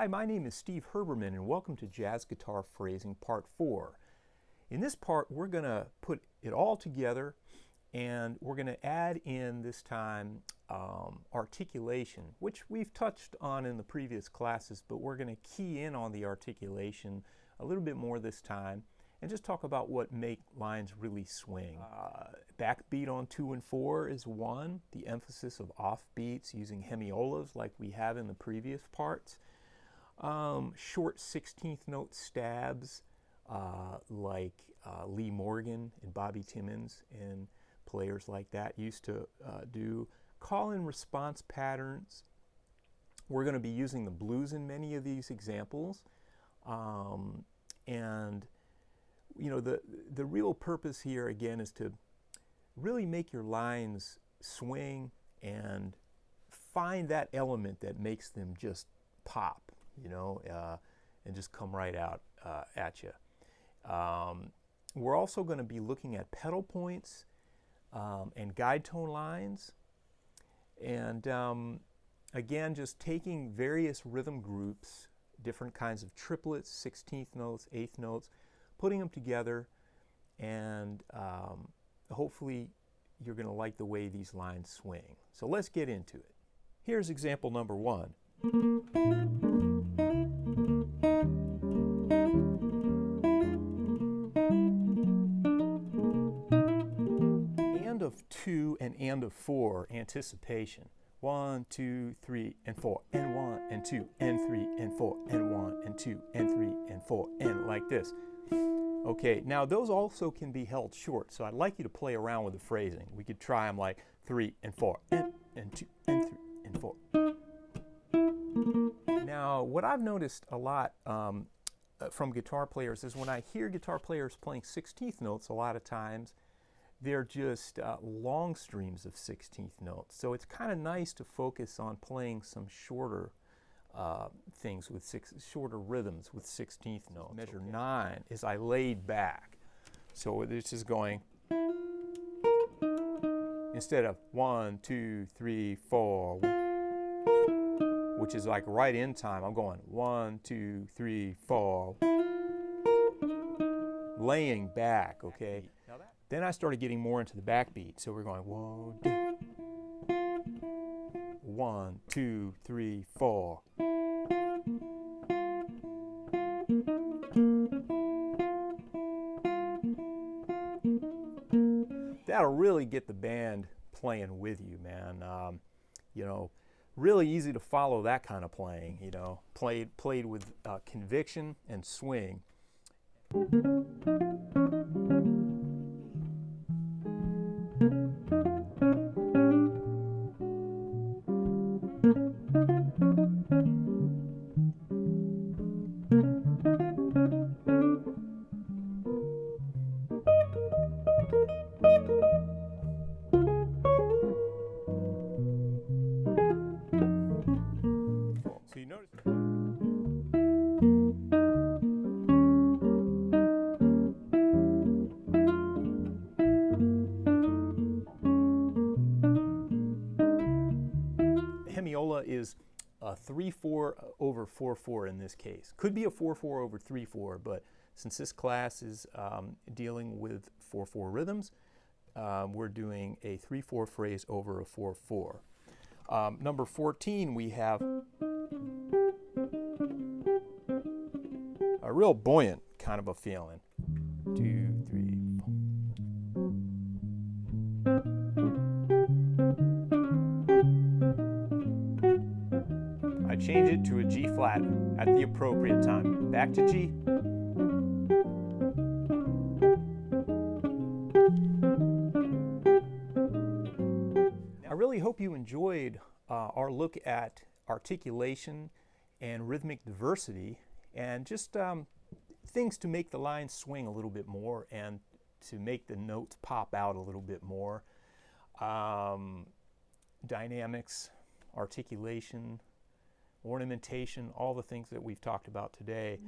Hi, my name is Steve Herberman and welcome to Jazz Guitar Phrasing Part 4. In this part we're going to put it all together and we're going to add in this time articulation, which we've touched on in the previous classes, but we're going to key in on the articulation a little bit more this time and just talk about what make lines really swing. Backbeat on 2 and 4 is one, the emphasis of offbeats using hemiolas like we have in the previous parts. Short 16th note stabs like Lee Morgan and Bobby Timmons and players like that used to do. Call and response patterns. We're going to be using the blues in many of these examples. And you know, the real purpose here again is to really make your lines swing and find that element that makes them just pop, you know, and just come right out at you. We're also going to be looking at pedal points and guide tone lines, and again just taking various rhythm groups, different kinds of triplets, 16th notes, 8th notes, putting them together, and hopefully you're going to like the way these lines swing. So let's get into it. Here's example number 1. And of 2 and of 4 anticipation. 1, 2, 3, and 4, and 1, and 2, and 3, and 4, and 1, and 2, and 3, and 4, and like this. Okay, now those also can be held short, so I'd like you to play around with the phrasing. We could try them like 3 and 4, and 2, and 3, and 4. Now, what I've noticed a lot from guitar players is when I hear guitar players playing 16th notes, a lot of times they're just long streams of 16th notes. So it's kind of nice to focus on playing some shorter things with shorter rhythms with 16th notes. Measure 9 is I laid back. So this is going, instead of 1, 2, 3, 4, which is like right in time, I'm going 1, 2, 3, 4, laying back, okay? Then I started getting more into the backbeat. So we're going 1, 2, 3, 4. That'll really get the band playing with you, man. You know, really easy to follow that kind of playing, you know, played with conviction and swing. So you notice hemiola is a 3/4 over 4/4 in this case. Could be a 4/4 over 3/4, but since this class is dealing with 4/4 rhythms, we're doing a 3/4 phrase over a 4/4. Number 14, we have a real buoyant kind of a feeling. 2, 3, 4. I change it to a G flat at the appropriate time. Back to G. I really hope you enjoyed our look at articulation and rhythmic diversity and just things to make the lines swing a little bit more and to make the notes pop out a little bit more. Dynamics, articulation, ornamentation, all the things that we've talked about today.